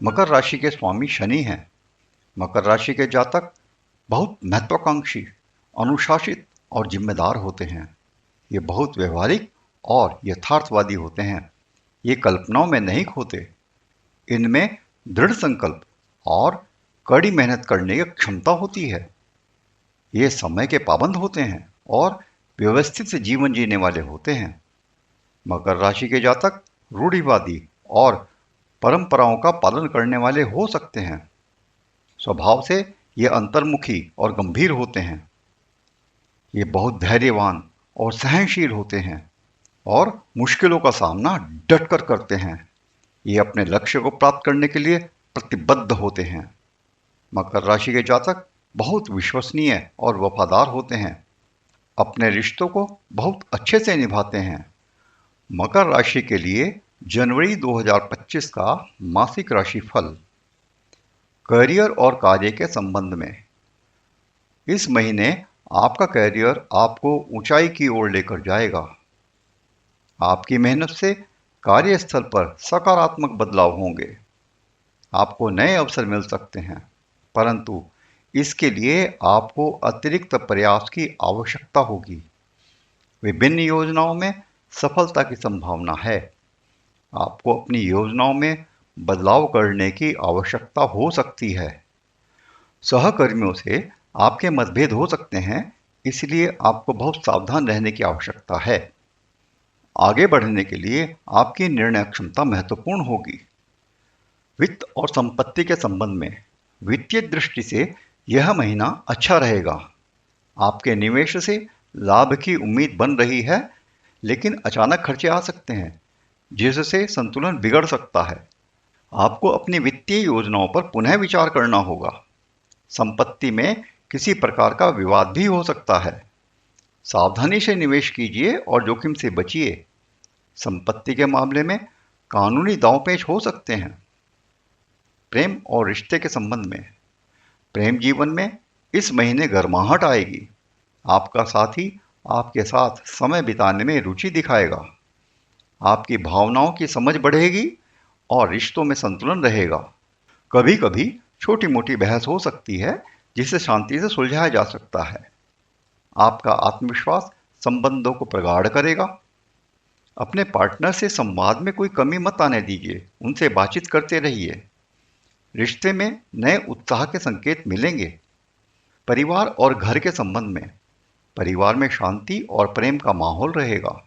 मकर राशि के स्वामी शनि हैं। मकर राशि के जातक बहुत महत्वाकांक्षी, अनुशासित और जिम्मेदार होते हैं। ये बहुत व्यवहारिक और यथार्थवादी होते हैं। ये कल्पनाओं में नहीं खोते। इनमें दृढ़ संकल्प और कड़ी मेहनत करने की क्षमता होती है। ये समय के पाबंद होते हैं और व्यवस्थित से जीवन जीने वाले होते हैं। मकर राशि के जातक रूढ़िवादी और परंपराओं का पालन करने वाले हो सकते हैं। स्वभाव से ये अंतर्मुखी और गंभीर होते हैं। ये बहुत धैर्यवान और सहनशील होते हैं और मुश्किलों का सामना डटकर करते हैं। ये अपने लक्ष्य को प्राप्त करने के लिए प्रतिबद्ध होते हैं। मकर राशि के जातक बहुत विश्वसनीय और वफादार होते हैं। अपने रिश्तों को बहुत अच्छे से निभाते हैं। मकर राशि के लिए जनवरी 2025 का मासिक राशिफल। करियर और कार्य के संबंध में इस महीने आपका करियर आपको ऊंचाई की ओर लेकर जाएगा। आपकी मेहनत से कार्यस्थल पर सकारात्मक बदलाव होंगे। आपको नए अवसर मिल सकते हैं, परंतु इसके लिए आपको अतिरिक्त प्रयास की आवश्यकता होगी। विभिन्न योजनाओं में सफलता की संभावना है। आपको अपनी योजनाओं में बदलाव करने की आवश्यकता हो सकती है। सहकर्मियों से आपके मतभेद हो सकते हैं, इसलिए आपको बहुत सावधान रहने की आवश्यकता है। आगे बढ़ने के लिए आपकी निर्णय क्षमता महत्वपूर्ण होगी। वित्त और संपत्ति के संबंध में वित्तीय दृष्टि से यह महीना अच्छा रहेगा। आपके निवेश से लाभ की उम्मीद बन रही है, लेकिन अचानक खर्चे आ सकते हैं, जिससे संतुलन बिगड़ सकता है। आपको अपनी वित्तीय योजनाओं पर पुनः विचार करना होगा। संपत्ति में किसी प्रकार का विवाद भी हो सकता है। सावधानी से निवेश कीजिए और जोखिम से बचिए। संपत्ति के मामले में कानूनी दांवपेच हो सकते हैं। प्रेम और रिश्ते के संबंध में प्रेम जीवन में इस महीने गर्माहट आएगी। आपका साथी आपके साथ समय बिताने में रुचि दिखाएगा। आपकी भावनाओं की समझ बढ़ेगी और रिश्तों में संतुलन रहेगा। कभी कभी छोटी मोटी बहस हो सकती है, जिसे शांति से सुलझाया जा सकता है। आपका आत्मविश्वास संबंधों को प्रगाढ़ करेगा। अपने पार्टनर से संवाद में कोई कमी मत आने दीजिए। उनसे बातचीत करते रहिए। रिश्ते में नए उत्साह के संकेत मिलेंगे। परिवार और घर के संबंध में परिवार में शांति और प्रेम का माहौल रहेगा।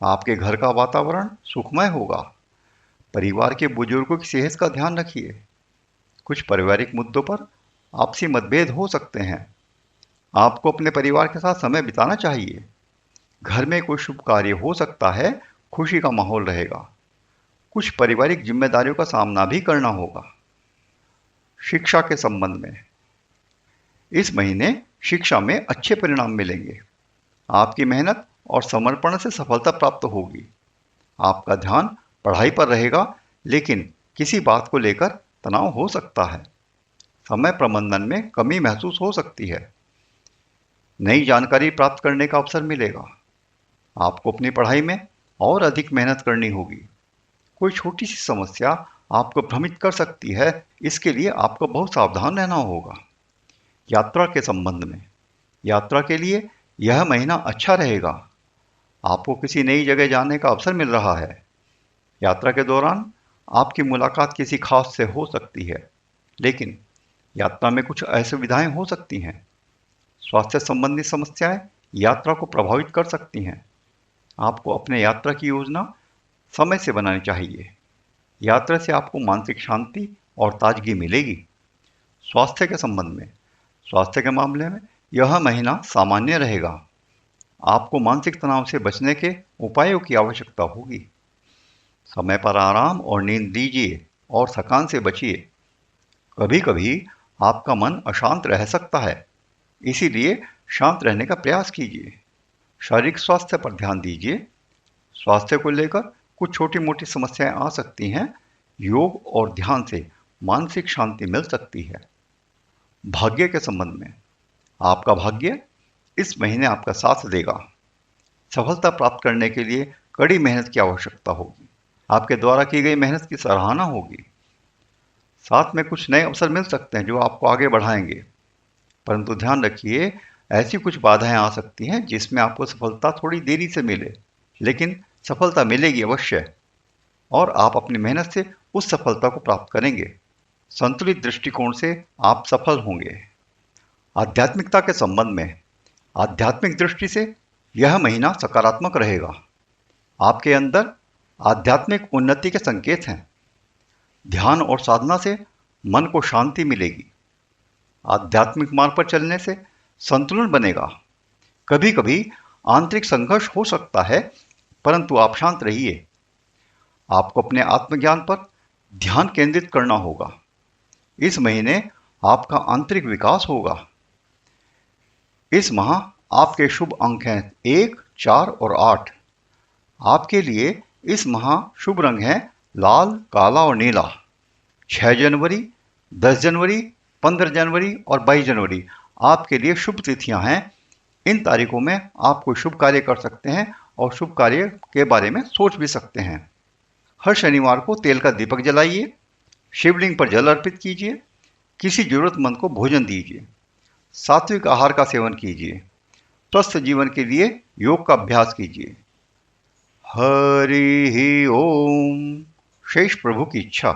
आपके घर का वातावरण सुखमय होगा। परिवार के बुजुर्गों की सेहत का ध्यान रखिए। कुछ पारिवारिक मुद्दों पर आपसी मतभेद हो सकते हैं। आपको अपने परिवार के साथ समय बिताना चाहिए। घर में कोई शुभ कार्य हो सकता है। खुशी का माहौल रहेगा। कुछ पारिवारिक जिम्मेदारियों का सामना भी करना होगा। शिक्षा के संबंध में इस महीने शिक्षा में अच्छे परिणाम मिलेंगे। आपकी मेहनत और समर्पण से सफलता प्राप्त होगी। आपका ध्यान पढ़ाई पर रहेगा, लेकिन किसी बात को लेकर तनाव हो सकता है। समय प्रबंधन में कमी महसूस हो सकती है। नई जानकारी प्राप्त करने का अवसर मिलेगा। आपको अपनी पढ़ाई में और अधिक मेहनत करनी होगी। कोई छोटी सी समस्या आपको भ्रमित कर सकती है, इसके लिए आपको बहुत सावधान रहना होगा। यात्रा के संबंध में यात्रा के लिए यह महीना अच्छा रहेगा। आपको किसी नई जगह जाने का अवसर मिल रहा है। यात्रा के दौरान आपकी मुलाकात किसी खास से हो सकती है, लेकिन यात्रा में कुछ असुविधाएं हो सकती हैं। स्वास्थ्य संबंधी समस्याएं यात्रा को प्रभावित कर सकती हैं। आपको अपने यात्रा की योजना समय से बनानी चाहिए। यात्रा से आपको मानसिक शांति और ताजगी मिलेगी। स्वास्थ्य के संबंध में स्वास्थ्य के मामले में यह महीना सामान्य रहेगा। आपको मानसिक तनाव से बचने के उपायों की आवश्यकता होगी। समय पर आराम और नींद लीजिए और थकान से बचिए। कभी कभी आपका मन अशांत रह सकता है, इसीलिए शांत रहने का प्रयास कीजिए। शारीरिक स्वास्थ्य पर ध्यान दीजिए। स्वास्थ्य को लेकर कुछ छोटी मोटी समस्याएं आ सकती हैं। योग और ध्यान से मानसिक शांति मिल सकती है। भाग्य के संबंध में आपका भाग्य इस महीने आपका साथ देगा। सफलता प्राप्त करने के लिए कड़ी मेहनत की आवश्यकता होगी। आपके द्वारा की गई मेहनत की सराहना होगी। साथ में कुछ नए अवसर मिल सकते हैं जो आपको आगे बढ़ाएंगे। परंतु ध्यान रखिए, ऐसी कुछ बाधाएं आ सकती हैं जिसमें आपको सफलता थोड़ी देरी से मिले, लेकिन सफलता मिलेगी अवश्य और आप अपनी मेहनत से उस सफलता को प्राप्त करेंगे। संतुलित दृष्टिकोण से आप सफल होंगे। आध्यात्मिकता के संबंध में, आध्यात्मिक दृष्टि से यह महीना सकारात्मक रहेगा। आपके अंदर आध्यात्मिक उन्नति के संकेत हैं। ध्यान और साधना से मन को शांति मिलेगी। आध्यात्मिक मार्ग पर चलने से संतुलन बनेगा। कभी कभी आंतरिक संघर्ष हो सकता है, परंतु आप शांत रहिए। आपको अपने आत्मज्ञान पर ध्यान केंद्रित करना होगा। इस महीने आपका आंतरिक विकास होगा। इस माह आपके शुभ अंक हैं 1, 4 और 8। आपके लिए इस माह शुभ रंग हैं लाल, काला और नीला। 6 जनवरी, 10 जनवरी, 15 जनवरी और 22 जनवरी आपके लिए शुभ तिथियां हैं। इन तारीखों में आप कोई शुभ कार्य कर सकते हैं और शुभ कार्य के बारे में सोच भी सकते हैं। हर शनिवार को तेल का दीपक जलाइए, शिवलिंग पर जल अर्पित कीजिए, किसी जरूरतमंद को भोजन दीजिए, सात्विक आहार का सेवन कीजिए, स्वस्थ जीवन के लिए योग का अभ्यास कीजिए। हरि ओम। शेष प्रभु की इच्छा।